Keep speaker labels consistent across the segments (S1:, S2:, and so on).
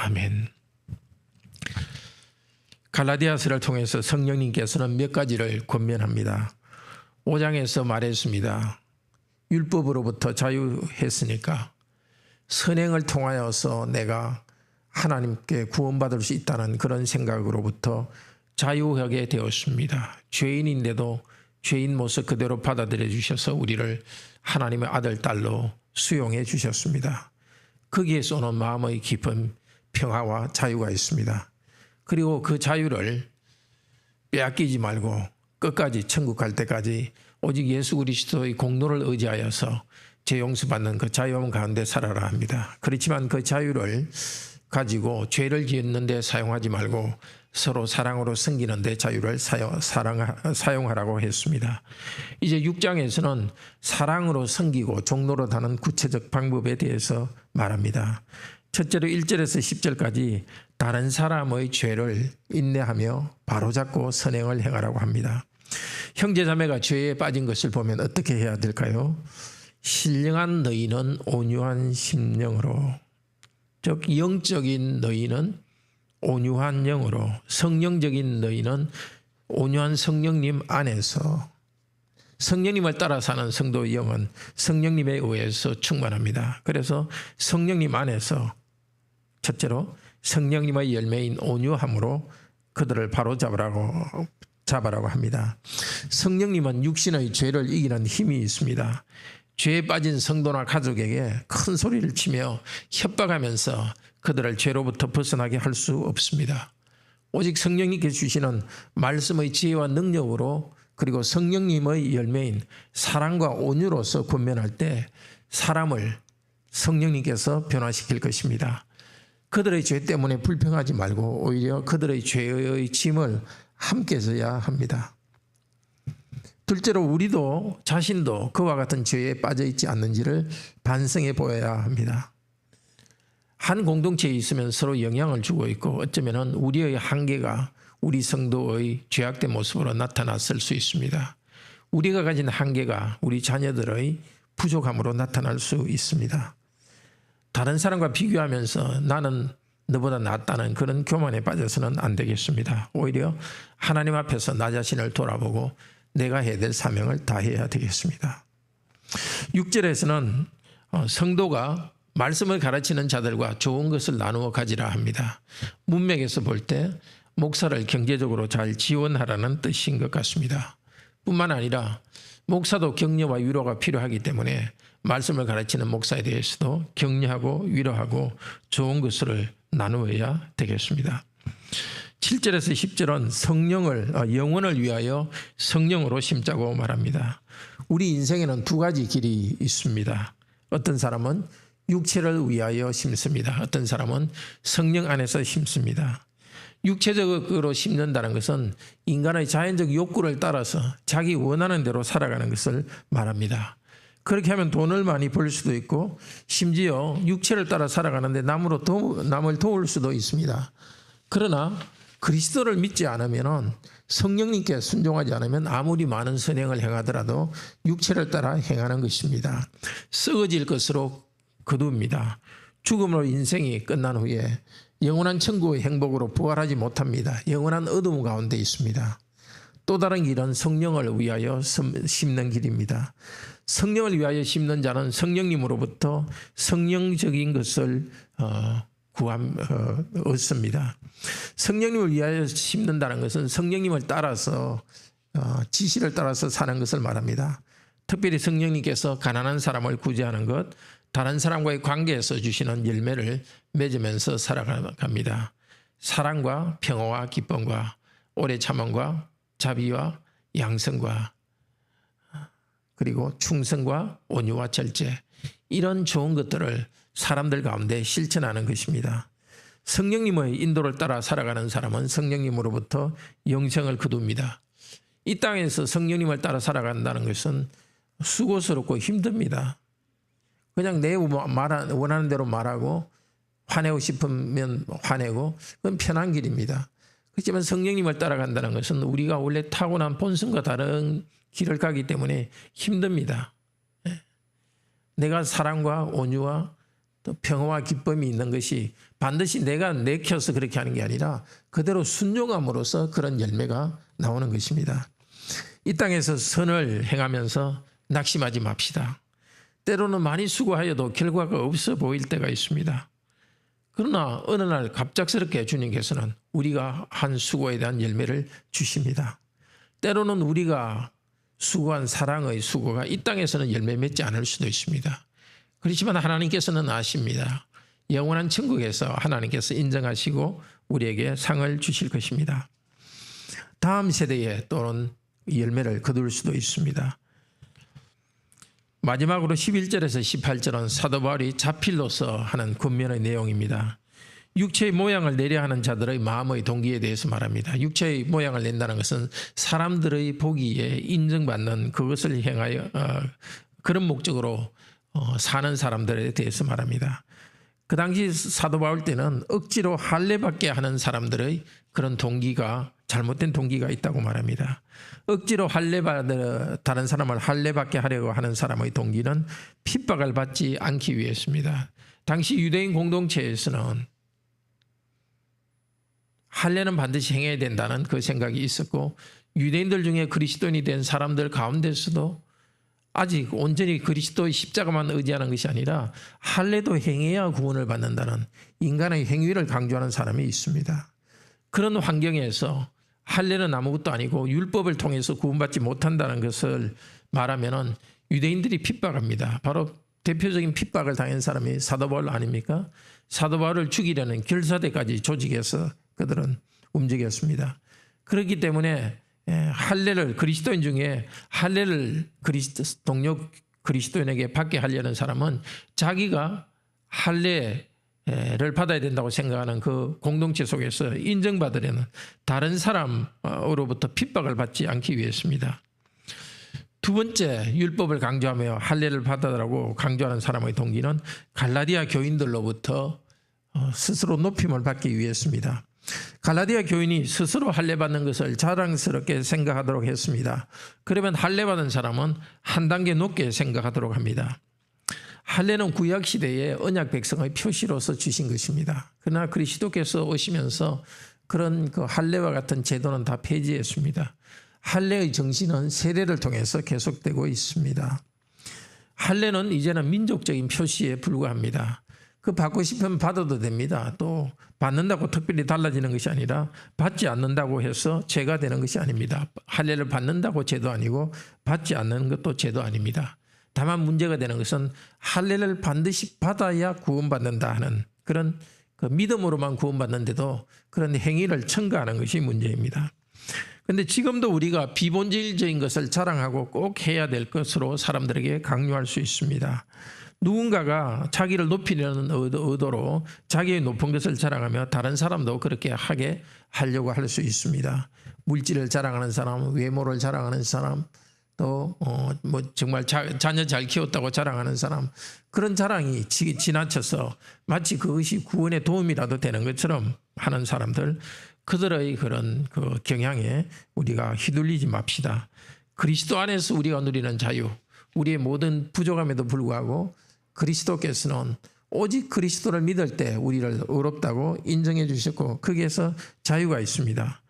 S1: 아멘. 갈라디아서를 통해서 성령님께서는 몇 가지를 권면합니다. 5장에서 말했습니다. 율법으로부터 자유했으니까 선행을 통하여서 내가 하나님께 구원받을 수 있다는 그런 생각으로부터 자유하게 되었습니다. 죄인인데도 죄인 모습 그대로 받아들여 주셔서 우리를 하나님의 아들, 딸로 수용해 주셨습니다. 거기에서 오는 마음의 깊은 평화와 자유가 있습니다. 그리고 그 자유를 빼앗기지 말고 끝까지 천국 갈 때까지 오직 예수 그리스도의 공로를 의지하여서 죄 용서받는 그 자유함 가운데 살아라 합니다. 그렇지만 그 자유를 가지고 죄를 지었는 데 사용하지 말고 서로 사랑으로 섬기는 데 자유를 사용하라고 했습니다. 이제 6장에서는 사랑으로 섬기고 종로로 다는 구체적 방법에 대해서 말합니다. 첫째로 1절에서 10절까지 다른 사람의 죄를 인내하며 바로잡고 선행을 행하라고 합니다. 형제자매가 죄에 빠진 것을 보면 어떻게 해야 될까요? 신령한 너희는 온유한 심령으로, 즉 영적인 너희는 온유한 영으로, 성령적인 너희는 온유한 성령님 안에서, 성령님을 따라 사는 성도의 영은 성령님에 의해서 충만합니다. 그래서 성령님 안에서 첫째로 성령님의 열매인 온유함으로 그들을 잡아라고 합니다. 성령님은 육신의 죄를 이기는 힘이 있습니다. 죄에 빠진 성도나 가족에게 큰 소리를 치며 협박하면서 그들을 죄로부터 벗어나게 할 수 없습니다. 오직 성령님께서 주시는 말씀의 지혜와 능력으로, 그리고 성령님의 열매인 사랑과 온유로서 권면할 때 사람을 성령님께서 변화시킬 것입니다. 그들의 죄 때문에 불평하지 말고 오히려 그들의 죄의 짐을 함께 져야 합니다. 둘째로 우리도 자신도 그와 같은 죄에 빠져 있지 않는지를 반성해 보아야 합니다. 한 공동체에 있으면 서로 영향을 주고 있고 어쩌면 우리의 한계가 우리 성도의 죄악된 모습으로 나타났을 수 있습니다. 우리가 가진 한계가 우리 자녀들의 부족함으로 나타날 수 있습니다. 다른 사람과 비교하면서 나는 너보다 낫다는 그런 교만에 빠져서는 안 되겠습니다. 오히려 하나님 앞에서 나 자신을 돌아보고 내가 해야 될 사명을 다해야 되겠습니다. 6절에서는 성도가 말씀을 가르치는 자들과 좋은 것을 나누어 가지라 합니다. 문맥에서 볼 때 목사를 경제적으로 잘 지원하라는 뜻인 것 같습니다. 뿐만 아니라 목사도 격려와 위로가 필요하기 때문에 말씀을 가르치는 목사에 대해서도 격려하고 위로하고 좋은 것을 나누어야 되겠습니다. 7절에서 10절은 영혼을 위하여 성령으로 심자고 말합니다. 우리 인생에는 두 가지 길이 있습니다. 어떤 사람은 육체를 위하여 심습니다. 어떤 사람은 성령 안에서 심습니다. 육체적으로 심는다는 것은 인간의 자연적 욕구를 따라서 자기 원하는 대로 살아가는 것을 말합니다. 그렇게 하면 돈을 많이 벌 수도 있고 심지어 육체를 따라 살아가는데 남을 도울 수도 있습니다. 그러나 그리스도를 믿지 않으면, 성령님께 순종하지 않으면 아무리 많은 선행을 행하더라도 육체를 따라 행하는 것입니다. 썩어질 것으로 거두입니다. 죽음으로 인생이 끝난 후에 영원한 천국의 행복으로 부활하지 못합니다. 영원한 어둠 가운데 있습니다. 또 다른 길은 성령을 위하여 심는 길입니다. 성령을 위하여 심는 자는 성령님으로부터 성령적인 것을 얻습니다. 성령님을 위하여 심는다는 것은 성령님을 따라서 지시를 따라서 사는 것을 말합니다. 특별히 성령님께서 가난한 사람을 구제하는 것, 다른 사람과의 관계에서 주시는 열매를 맺으면서 살아갑니다. 사랑과 평화와 기쁨과 오래 참음과 자비와 양성과 그리고 충성과 온유와 절제, 이런 좋은 것들을 사람들 가운데 실천하는 것입니다. 성령님의 인도를 따라 살아가는 사람은 성령님으로부터 영생을 거둡니다. 이 땅에서 성령님을 따라 살아간다는 것은 수고스럽고 힘듭니다. 그냥 내 원하는 대로 말하고 화내고 싶으면 화내고, 그건 편한 길입니다. 그렇지만 성령님을 따라간다는 것은 우리가 원래 타고난 본성과 다른 길을 가기 때문에 힘듭니다. 내가 사랑과 온유와 또 평화와 기쁨이 있는 것이 반드시 내가 내켜서 그렇게 하는 게 아니라 그대로 순종함으로써 그런 열매가 나오는 것입니다. 이 땅에서 선을 행하면서 낙심하지 맙시다. 때로는 많이 수고하여도 결과가 없어 보일 때가 있습니다. 그러나 어느 날 갑작스럽게 주님께서는 우리가 한 수고에 대한 열매를 주십니다. 때로는 우리가 수고한 사랑의 수고가 이 땅에서는 열매 맺지 않을 수도 있습니다. 그렇지만 하나님께서는 아십니다. 영원한 천국에서 하나님께서 인정하시고 우리에게 상을 주실 것입니다. 다음 세대에 또는 열매를 거둘 수도 있습니다. 마지막으로 11절에서 18절은 사도 바울이 자필로서 하는 권면의 내용입니다. 육체의 모양을 내려 하는 자들의 마음의 동기에 대해서 말합니다. 육체의 모양을 낸다는 것은 사람들의 보기에 인정받는 그것을 행하여 그런 목적으로 사는 사람들에 대해서 말합니다. 그 당시 사도 바울 때는 억지로 할례받게 하는 사람들의 그런 동기가 잘못된 동기가 있다고 말합니다. 억지로 다른 사람을 할례받게 하려고 하는 사람의 동기는 핍박을 받지 않기 위해서입니다. 당시 유대인 공동체에서는 할례는 반드시 행해야 된다는 그 생각이 있었고 유대인들 중에 그리스도인이 된 사람들 가운데서도 아직 온전히 그리스도의 십자가만 의지하는 것이 아니라 할례도 행해야 구원을 받는다는 인간의 행위를 강조하는 사람이 있습니다. 그런 환경에서 할례는 아무것도 아니고 율법을 통해서 구원받지 못한다는 것을 말하면은 유대인들이 핍박합니다. 바로 대표적인 핍박을 당한 사람이 사도 바울 아닙니까? 사도 바울을 죽이려는 결사대까지 조직해서 그들은 움직였습니다. 그렇기 때문에 할례를 그리스도인 중에 할례를 동료 그리스도인에게 받게 하려는 사람은 자기가 할례를 받아야 된다고 생각하는 그 공동체 속에서 인정받으려는 다른 사람으로부터 핍박을 받지 않기 위해서입니다. 두 번째, 율법을 강조하며 할례를 받아라고 강조하는 사람의 동기는 갈라디아 교인들로부터 스스로 높임을 받기 위해서입니다. 갈라디아 교인이 스스로 할례받는 것을 자랑스럽게 생각하도록 했습니다. 그러면 할례받은 사람은 한 단계 높게 생각하도록 합니다. 할례는 구약시대의 언약 백성의 표시로서 주신 것입니다. 그러나 그리스도께서 오시면서 그런 그 할례와 같은 제도는 다 폐지했습니다. 할례의 정신은 세례를 통해서 계속되고 있습니다. 할례는 이제는 민족적인 표시에 불과합니다. 그 받고 싶으면 받아도 됩니다. 또 받는다고 특별히 달라지는 것이 아니라 받지 않는다고 해서 죄가 되는 것이 아닙니다. 할례를 받는다고 죄도 아니고 받지 않는 것도 죄도 아닙니다. 다만 문제가 되는 것은 할례를 반드시 받아야 구원받는다 하는 그런 그 믿음으로만 구원받는데도 그런 행위를 첨가하는 것이 문제입니다. 그런데 지금도 우리가 비본질적인 것을 자랑하고 꼭 해야 될 것으로 사람들에게 강요할 수 있습니다. 누군가가 자기를 높이려는 의도로 자기의 높은 것을 자랑하며 다른 사람도 그렇게 하게 하려고 할 수 있습니다. 물질을 자랑하는 사람, 외모를 자랑하는 사람, 또 뭐 정말 자녀 잘 키웠다고 자랑하는 사람, 그런 자랑이 지나쳐서 마치 그것이 구원에 도움이라도 되는 것처럼 하는 사람들, 그들의 그런 그 경향에 우리가 휘둘리지 맙시다. 그리스도 안에서 우리가 누리는 자유, 우리의 모든 부족함에도 불구하고 그리스도께서는 오직 그리스도를 믿을 때 우리를 의롭다고 인정해 주셨고 거기에서 자유가 있습니다.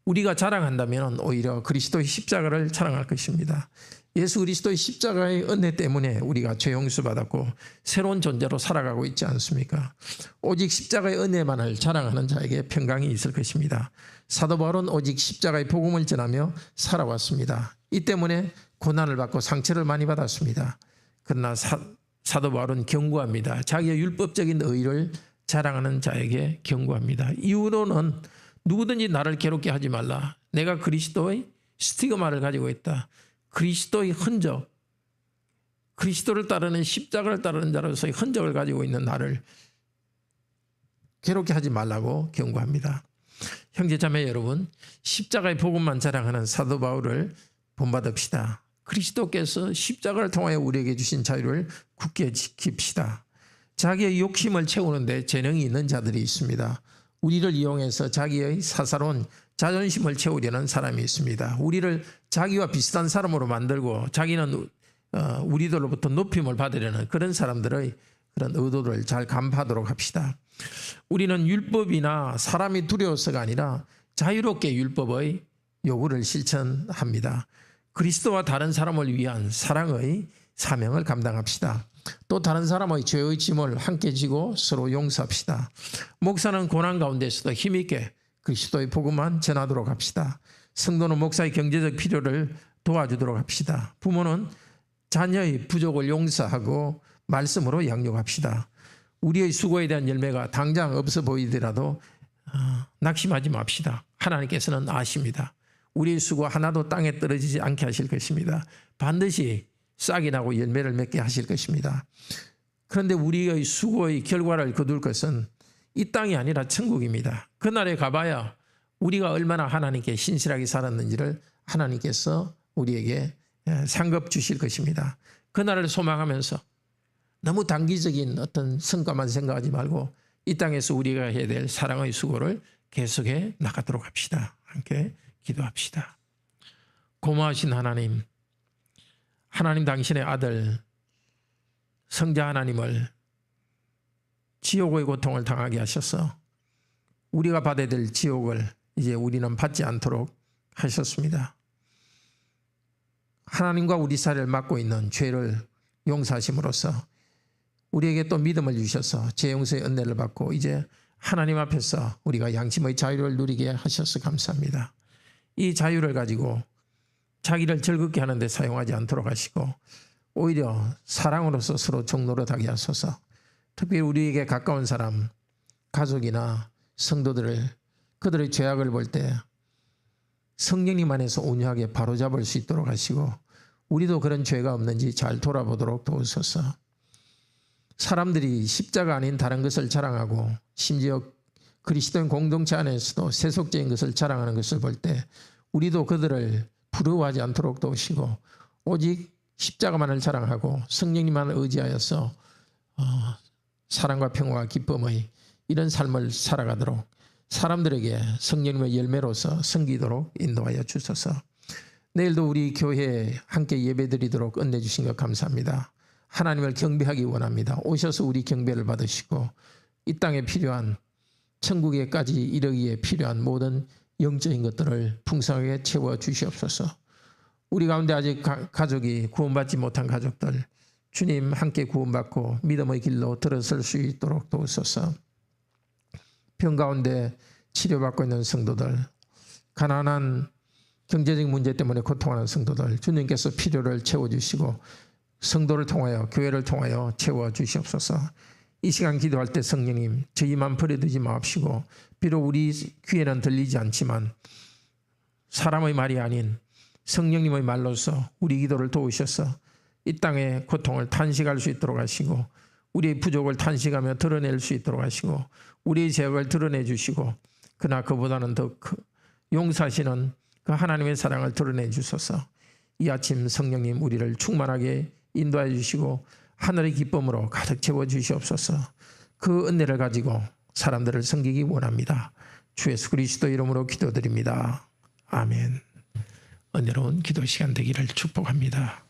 S1: 우리가 자랑한다면 오히려 그리스도의 십자가를 자랑할 것입니다. 예수 그리스도의 십자가의 은혜 때문에 우리가 죄 용서 받았고 새로운 존재로 살아가고 있지 않습니까? 오직 십자가의 은혜만을 자랑하는 자에게 평강이 있을 것입니다. 사도 바울은 오직 십자가의 복음을 전하며 살아왔습니다. 이 때문에 고난을 받고 상처를 많이 받았습니다. 그러나 사도 바울은 경고합니다. 자기의 율법적인 의를 자랑하는 자에게 경고합니다. 이후로는 누구든지 나를 괴롭게 하지 말라. 내가 그리스도의 스티그마를 가지고 있다. 그리스도의 흔적, 그리스도를 따르는 십자가를 따르는 자로서의 흔적을 가지고 있는 나를 괴롭게 하지 말라고 경고합니다. 형제자매 여러분, 십자가의 복음만 자랑하는 사도 바울을 본받읍시다. 그리스도께서 십자가를 통하여 우리에게 주신 자유를 굳게 지킵시다. 자기의 욕심을 채우는데 재능이 있는 자들이 있습니다. 우리를 이용해서 자기의 사사로운 자존심을 채우려는 사람이 있습니다. 우리를 자기와 비슷한 사람으로 만들고 자기는 우리들로부터 높임을 받으려는 그런 사람들의 그런 의도를 잘 간파하도록 합시다. 우리는 율법이나 사람이 두려워서가 아니라 자유롭게 율법의 요구를 실천합니다. 그리스도와 다른 사람을 위한 사랑의 사명을 감당합시다. 또 다른 사람의 죄의 짐을 함께 지고 서로 용서합시다. 목사는 고난 가운데서도 힘있게 그리스도의 복음만 전하도록 합시다. 성도는 목사의 경제적 필요를 도와주도록 합시다. 부모는 자녀의 부족을 용서하고 말씀으로 양육합시다. 우리의 수고에 대한 열매가 당장 없어 보이더라도 낙심하지 맙시다. 하나님께서는 아십니다. 우리의 수고 하나도 땅에 떨어지지 않게 하실 것입니다. 반드시 싹이 나고 열매를 맺게 하실 것입니다. 그런데 우리의 수고의 결과를 거둘 것은 이 땅이 아니라 천국입니다. 그날에 가봐야 우리가 얼마나 하나님께 신실하게 살았는지를 하나님께서 우리에게 상급 주실 것입니다. 그날을 소망하면서 너무 단기적인 어떤 성과만 생각하지 말고 이 땅에서 우리가 해야 될 사랑의 수고를 계속해 나가도록 합시다. 함께 기도합시다. 고마우신 하나님, 하나님 당신의 아들 성자 하나님을 지옥의 고통을 당하게 하셔서 우리가 받아야 될 지옥을 이제 우리는 받지 않도록 하셨습니다. 하나님과 우리 사이를 막고 있는 죄를 용서하심으로써 우리에게 또 믿음을 주셔서 죄 용서의 은혜를 받고 이제 하나님 앞에서 우리가 양심의 자유를 누리게 하셔서 감사합니다. 이 자유를 가지고 자기를 즐겁게 하는 데 사용하지 않도록 하시고 오히려 사랑으로서 서로 종노릇하게 하소서. 특별히 우리에게 가까운 사람, 가족이나 성도들을 그들의 죄악을 볼 때 성령님 안에서 온유하게 바로잡을 수 있도록 하시고 우리도 그런 죄가 없는지 잘 돌아보도록 도우소서. 사람들이 십자가 아닌 다른 것을 자랑하고 심지어 그리스도인 공동체 안에서도 세속적인 것을 자랑하는 것을 볼 때 우리도 그들을 부러워하지 않도록 도우시고 오직 십자가만을 자랑하고 성령님만을 의지하여서 사랑과 평화와 기쁨의 이런 삶을 살아가도록 사람들에게 성령님의 열매로서 섬기도록 인도하여 주소서. 내일도 우리 교회에 함께 예배드리도록 은혜 주신 것 감사합니다. 하나님을 경배하기 원합니다. 오셔서 우리 경배를 받으시고 이 땅에 필요한 천국에까지 이르기에 필요한 모든 영적인 것들을 풍성하게 채워 주시옵소서. 우리 가운데 아직 가족이 구원받지 못한 가족들 주님 함께 구원받고 믿음의 길로 들어설 수 있도록 도우소서. 병 가운데 치료받고 있는 성도들, 가난한 경제적 문제 때문에 고통하는 성도들 주님께서 필요를 채워주시고 성도를 통하여 교회를 통하여 채워주시옵소서. 이 시간 기도할 때 성령님 저희만 버려두지 마옵시고 비록 우리 귀에는 들리지 않지만 사람의 말이 아닌 성령님의 말로서 우리 기도를 도우셔서 이 땅의 고통을 탄식할 수 있도록 하시고 우리의 부족을 탄식하며 드러낼 수 있도록 하시고 우리의 죄악을 드러내 주시고 그러나 그보다는 더 용서하시는 그 하나님의 사랑을 드러내 주소서. 이 아침 성령님 우리를 충만하게 인도해 주시고 하늘의 기쁨으로 가득 채워 주시옵소서. 그 은혜를 가지고 사람들을 섬기기 원합니다. 주 예수 그리스도 이름으로 기도드립니다. 아멘. 은혜로운 기도 시간 되기를 축복합니다.